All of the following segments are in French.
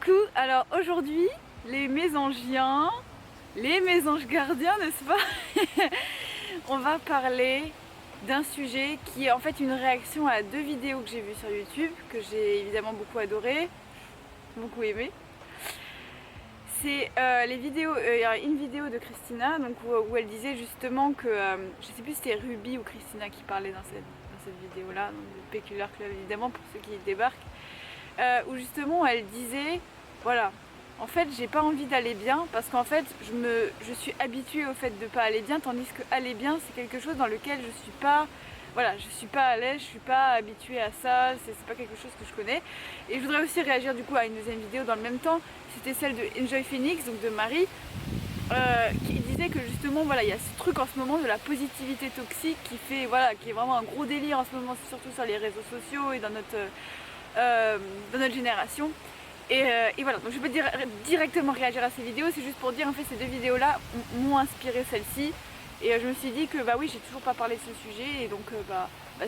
Coucou, alors aujourd'hui, les mésangiens, les mésanges gardiens, n'est-ce pas? On va parler d'un sujet qui est en fait une réaction à deux vidéos que j'ai vues sur YouTube, que j'ai évidemment beaucoup adoré, beaucoup aimé. C'est les vidéos, une vidéo de Christina donc, où elle disait justement que, je sais plus si c'était Ruby ou Christina qui parlait dans cette vidéo-là, donc le Péculaire Club évidemment pour ceux qui débarquent. Où justement elle disait voilà, en fait j'ai pas envie d'aller bien parce qu'en fait je suis habituée au fait de pas aller bien, tandis que aller bien c'est quelque chose dans lequel je suis pas, voilà, je suis pas à l'aise, je suis pas habituée à ça, c'est pas quelque chose que je connais. Et je voudrais aussi réagir du coup à une deuxième vidéo dans le même temps, c'était celle de Enjoy Phoenix, donc de Marie, qui disait que justement voilà, il y a ce truc en ce moment de la positivité toxique qui fait, voilà, qui est vraiment un gros délire en ce moment, surtout sur les réseaux sociaux et dans notre génération. Et voilà, donc je vais pas directement réagir à ces vidéos, c'est juste pour dire en fait ces deux vidéos là m'ont inspiré celle-ci. Et je me suis dit que bah oui, j'ai toujours pas parlé de ce sujet et donc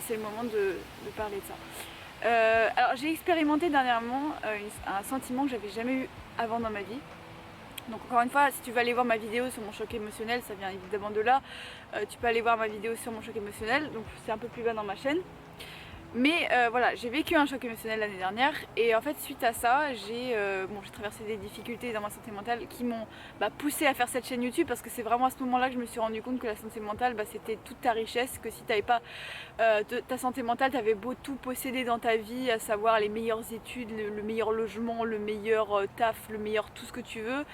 c'est le moment de parler de ça. Alors j'ai expérimenté dernièrement un sentiment que j'avais jamais eu avant dans ma vie. Donc encore une fois, si tu veux aller voir ma vidéo sur mon choc émotionnel, ça vient évidemment de là. Tu peux aller voir ma vidéo sur mon choc émotionnel, donc c'est un peu plus bas dans ma chaîne. Mais voilà, j'ai vécu un choc émotionnel l'année dernière et en fait suite à ça j'ai traversé des difficultés dans ma santé mentale qui m'ont poussé à faire cette chaîne YouTube, parce que c'est vraiment à ce moment là que je me suis rendu compte que la santé mentale c'était toute ta richesse, que si t'avais pas ta santé mentale, t'avais beau tout posséder dans ta vie, à savoir les meilleures études, le meilleur logement, le meilleur taf, le meilleur tout ce que tu veux,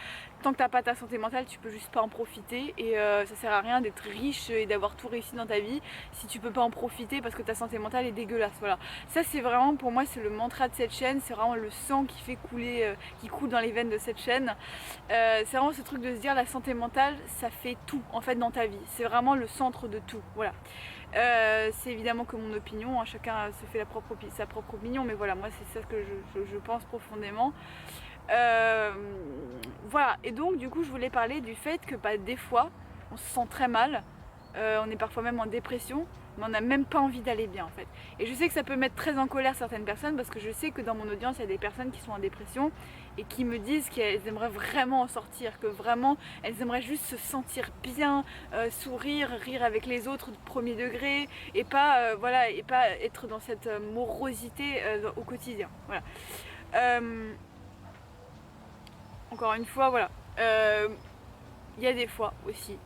tant que t'as pas ta santé mentale tu peux juste pas en profiter. Et ça sert à rien d'être riche et d'avoir tout réussi dans ta vie si tu peux pas en profiter parce que ta santé mentale est dégueulasse. Voilà, ça c'est vraiment pour moi, c'est le mantra de cette chaîne, c'est vraiment le sang qui fait couler, qui coule dans les veines de cette chaîne. C'est vraiment ce truc de se dire la santé mentale ça fait tout en fait dans ta vie, c'est vraiment le centre de tout. Voilà, c'est évidemment que mon opinion, hein, chacun se fait sa propre opinion, mais voilà, moi c'est ça que je pense profondément. Voilà, et donc du coup je voulais parler du fait que des fois on se sent très mal, on est parfois même en dépression, mais on n'a même pas envie d'aller bien en fait. Et je sais que ça peut mettre très en colère certaines personnes, parce que je sais que dans mon audience il y a des personnes qui sont en dépression et qui me disent qu'elles aimeraient vraiment en sortir, que vraiment elles aimeraient juste se sentir bien, sourire, rire avec les autres de premier degré, et pas voilà, et pas être dans cette morosité au quotidien. Voilà. Encore une fois, voilà, y a des fois aussi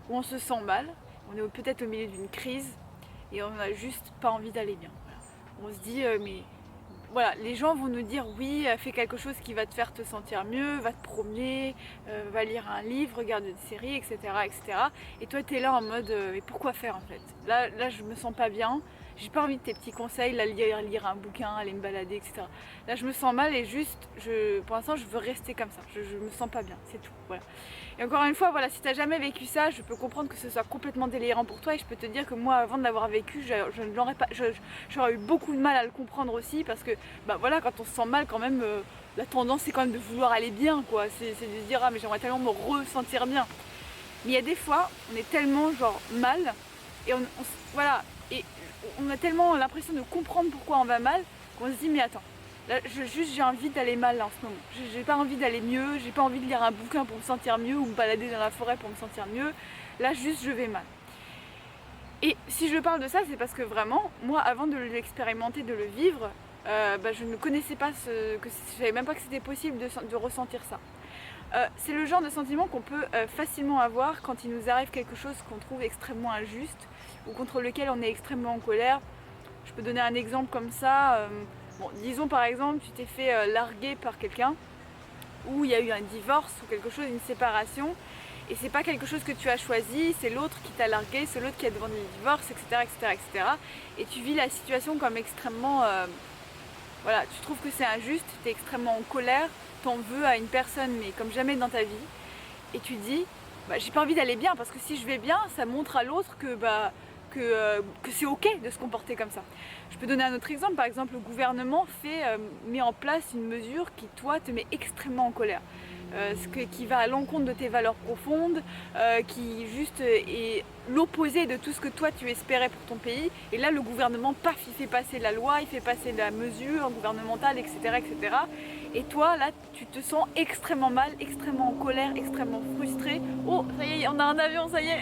où on se sent mal, on est peut-être au milieu d'une crise et on n'a juste pas envie d'aller bien. Voilà. On se dit mais voilà, les gens vont nous dire oui, fais quelque chose qui va te faire te sentir mieux, va te promener, va lire un livre, regarde une série, etc. etc. Et toi t'es là en mode mais pourquoi faire en fait? Là je me sens pas bien, j'ai pas envie de tes petits conseils, là lire un bouquin, aller me balader, etc. Là je me sens mal et juste, pour l'instant je veux rester comme ça, je me sens pas bien, c'est tout. Voilà. Et encore une fois, voilà, si t'as jamais vécu ça, je peux comprendre que ce soit complètement délirant pour toi, et je peux te dire que moi avant de l'avoir vécu, j'aurais eu beaucoup de mal à le comprendre aussi, parce que voilà, quand on se sent mal quand même, la tendance c'est quand même de vouloir aller bien quoi, c'est de se dire ah mais j'aimerais tellement me ressentir bien. Mais il y a des fois, on est tellement genre mal, et voilà, et on a tellement l'impression de comprendre pourquoi on va mal, qu'on se dit mais attends, là j'ai envie d'aller mal là en ce moment, j'ai pas envie d'aller mieux, j'ai pas envie de lire un bouquin pour me sentir mieux, ou me balader dans la forêt pour me sentir mieux, là juste je vais mal. Et si je parle de ça, c'est parce que vraiment, moi avant de l'expérimenter, de le vivre, je ne connaissais pas je savais même pas que c'était possible de ressentir ça. C'est le genre de sentiment qu'on peut facilement avoir quand il nous arrive quelque chose qu'on trouve extrêmement injuste, ou contre lequel on est extrêmement en colère. Je peux donner un exemple comme ça. Disons par exemple, tu t'es fait larguer par quelqu'un, ou il y a eu un divorce ou quelque chose, une séparation, et c'est pas quelque chose que tu as choisi, c'est l'autre qui t'a largué, c'est l'autre qui a demandé le divorce, etc., etc., etc. Et tu vis la situation comme extrêmement... voilà, tu trouves que c'est injuste, tu es extrêmement en colère, t'en veux à une personne mais comme jamais dans ta vie, et tu te dis j'ai pas envie d'aller bien, parce que si je vais bien, ça montre à l'autre que c'est ok de se comporter comme ça. Je peux donner un autre exemple, par exemple le gouvernement met en place une mesure qui toi te met extrêmement en colère, qui va à l'encontre de tes valeurs profondes, qui juste est l'opposé de tout ce que toi tu espérais pour ton pays, et là le gouvernement paf il fait passer la loi, il fait passer la mesure gouvernementale, etc., etc. Et toi là tu te sens extrêmement mal, extrêmement en colère, extrêmement frustré. Oh ça y est, on a un avion, ça y est.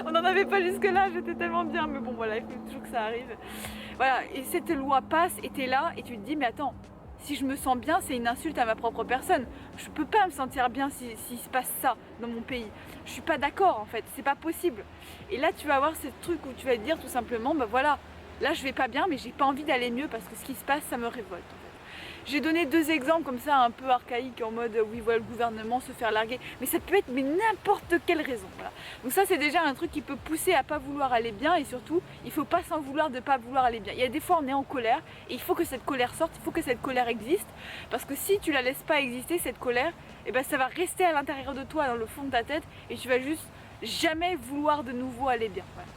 On n'en avait pas jusque là, j'étais tellement bien, mais bon voilà, il faut toujours que ça arrive. Voilà, et cette loi passe et t'es là et tu te dis mais attends, si je me sens bien, c'est une insulte à ma propre personne. Je peux pas me sentir bien s'il se passe ça dans mon pays. Je suis pas d'accord en fait, c'est pas possible. Et là tu vas avoir ce truc où tu vas te dire tout simplement, bah voilà, là je vais pas bien mais j'ai pas envie d'aller mieux parce que ce qui se passe ça me révolte. J'ai donné deux exemples comme ça un peu archaïques en mode oui voilà le gouvernement se faire larguer, mais ça peut être mais n'importe quelle raison. Voilà. Donc ça c'est déjà un truc qui peut pousser à pas vouloir aller bien et surtout il faut pas s'en vouloir de pas vouloir aller bien. Il y a des fois on est en colère et il faut que cette colère sorte, il faut que cette colère existe parce que si tu la laisses pas exister cette colère, et ben ça va rester à l'intérieur de toi dans le fond de ta tête et tu vas juste jamais vouloir de nouveau aller bien. Voilà.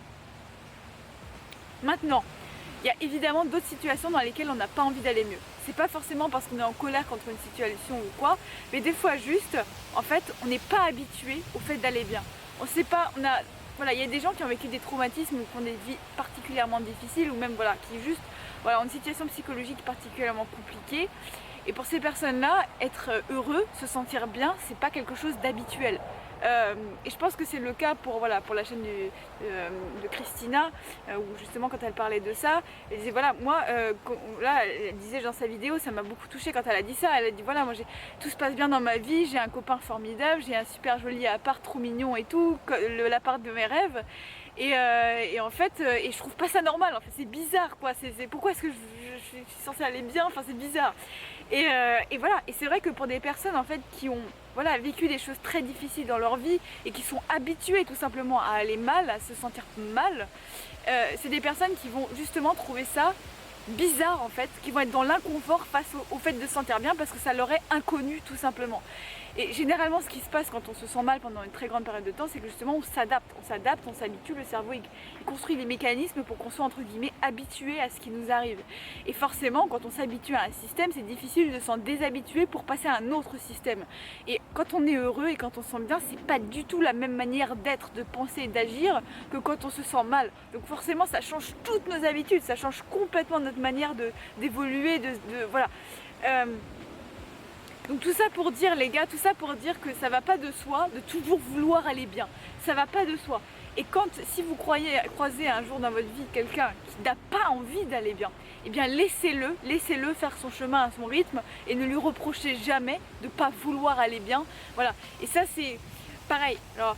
Maintenant, il y a évidemment d'autres situations dans lesquelles on n'a pas envie d'aller mieux. C'est pas forcément parce qu'on est en colère contre une situation ou quoi, mais des fois juste, en fait, on n'est pas habitué au fait d'aller bien. On sait pas, voilà, il y a des gens qui ont vécu des traumatismes ou qui ont des vies particulièrement difficiles ou même voilà, qui juste, voilà, ont une situation psychologique particulièrement compliquée. Et pour ces personnes-là, être heureux, se sentir bien, c'est pas quelque chose d'habituel. Et je pense que c'est le cas pour, voilà, pour la chaîne de Christina, où justement quand elle parlait de ça, elle disait voilà, moi, là, elle disait dans sa vidéo, ça m'a beaucoup touchée quand elle a dit ça, elle a dit voilà, moi tout se passe bien dans ma vie, j'ai un copain formidable, j'ai un super joli appart trop mignon et tout, l'appart de mes rêves. Et en fait, et je trouve pas ça normal, en fait, c'est bizarre quoi, pourquoi est-ce que je suis censée aller bien, enfin c'est bizarre. Et voilà, et c'est vrai que pour des personnes en fait qui ont voilà, vécu des choses très difficiles dans leur vie et qui sont habituées tout simplement à aller mal, à se sentir mal, c'est des personnes qui vont justement trouver ça bizarre en fait, qui vont être dans l'inconfort face au fait de se sentir bien parce que ça leur est inconnu tout simplement. Et généralement ce qui se passe quand on se sent mal pendant une très grande période de temps, c'est que justement on s'adapte, on s'habitue, le cerveau il construit des mécanismes pour qu'on soit entre guillemets habitué à ce qui nous arrive. Et forcément quand on s'habitue à un système, c'est difficile de s'en déshabituer pour passer à un autre système. Et quand on est heureux et quand on se sent bien, c'est pas du tout la même manière d'être, de penser et d'agir que quand on se sent mal. Donc forcément ça change toutes nos habitudes, ça change complètement notre manière d'évoluer, voilà. Donc tout ça pour dire les gars, tout ça pour dire que ça va pas de soi de toujours vouloir aller bien. Ça va pas de soi. Et si vous croisez un jour dans votre vie quelqu'un qui n'a pas envie d'aller bien, eh bien laissez-le faire son chemin à son rythme et ne lui reprochez jamais de pas vouloir aller bien. Voilà. Et ça c'est pareil. Alors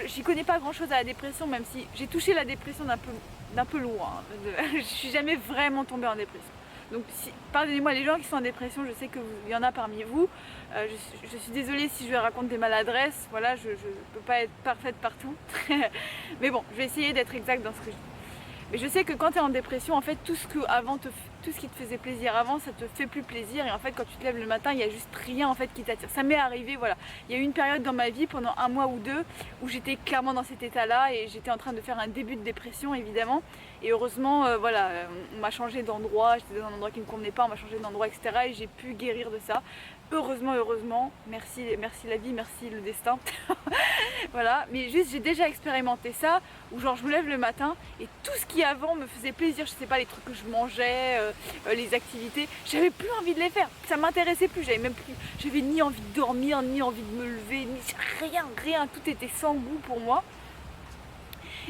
j'y connais pas grand chose à la dépression, même si j'ai touché la dépression d'un peu loin. Je suis jamais vraiment tombée en dépression. Donc pardonnez-moi les gens qui sont en dépression, je sais qu'il y en a parmi vous. Je suis désolée si je raconte des maladresses, voilà, je peux pas être parfaite partout. Mais bon, je vais essayer d'être exacte dans ce que je dis. Mais je sais que quand tu es en dépression, en fait, tout ce qui te faisait plaisir avant, ça te fait plus plaisir. Et en fait, quand tu te lèves le matin, il n'y a juste rien en fait qui t'attire. Ça m'est arrivé, voilà. Il y a eu une période dans ma vie, pendant un mois ou deux, où j'étais clairement dans cet état-là et j'étais en train de faire un début de dépression, évidemment. Et heureusement, voilà, on m'a changé d'endroit, j'étais dans un endroit qui ne me convenait pas, on m'a changé d'endroit, etc. Et j'ai pu guérir de ça. Heureusement, merci la vie, merci le destin. Voilà, mais juste j'ai déjà expérimenté ça, où genre je me lève le matin et tout ce qui avant me faisait plaisir, je sais pas, les trucs que je mangeais, les activités, j'avais plus envie de les faire, ça m'intéressait plus, j'avais ni envie de dormir, ni envie de me lever, ni rien, tout était sans goût pour moi.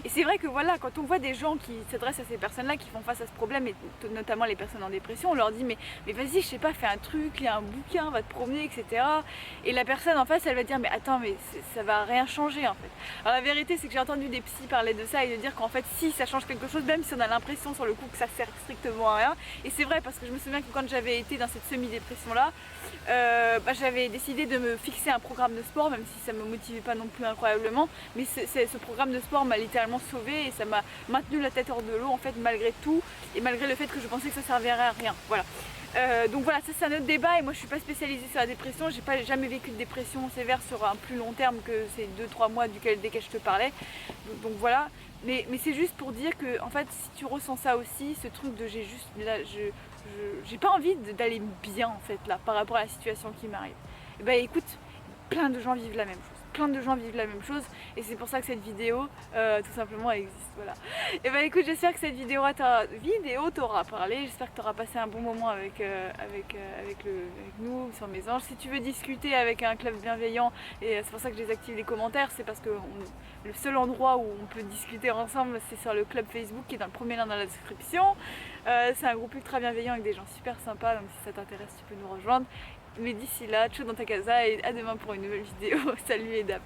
Et c'est vrai que voilà, quand on voit des gens qui s'adressent à ces personnes-là, qui font face à ce problème, et notamment les personnes en dépression, on leur dit mais vas-y, je sais pas, fais un truc, lis un bouquin, va te promener, etc. Et la personne en face, elle va dire mais attends, mais ça va rien changer en fait. Alors la vérité, c'est que j'ai entendu des psys parler de ça et de dire qu'en fait si ça change quelque chose, même si on a l'impression sur le coup que ça sert strictement à rien. Et c'est vrai parce que je me souviens que quand j'avais été dans cette semi-dépression-là, j'avais décidé de me fixer un programme de sport, même si ça me motivait pas non plus incroyablement, mais ce programme de sport m'a littéralement sauvée et ça m'a maintenu la tête hors de l'eau en fait malgré tout et malgré le fait que je pensais que ça servirait à rien. Voilà. Donc voilà, ça c'est un autre débat et moi je suis pas spécialisée sur la dépression, j'ai jamais vécu de dépression sévère sur un plus long terme que ces 2-3 mois desquels je te parlais. Donc voilà, mais c'est juste pour dire que en fait si tu ressens ça aussi, ce truc de j'ai pas envie d'aller bien en fait là par rapport à la situation qui m'arrive. Et bah écoute, plein de gens vivent la même chose. plein de gens vivent la même chose et c'est pour ça que cette vidéo tout simplement existe. Voilà. Et bah écoute, j'espère que cette vidéo t'aura parlé, j'espère que tu auras passé un bon moment avec nous sur Mes Anges. Si tu veux discuter avec un club bienveillant, et c'est pour ça que je désactive les commentaires, c'est parce que le seul endroit où on peut discuter ensemble c'est sur le club Facebook qui est dans le premier lien dans la description. C'est un groupe ultra bienveillant avec des gens super sympas, donc si ça t'intéresse tu peux nous rejoindre. Mais d'ici là, ciao dans ta casa et à demain pour une nouvelle vidéo. Salut les dames.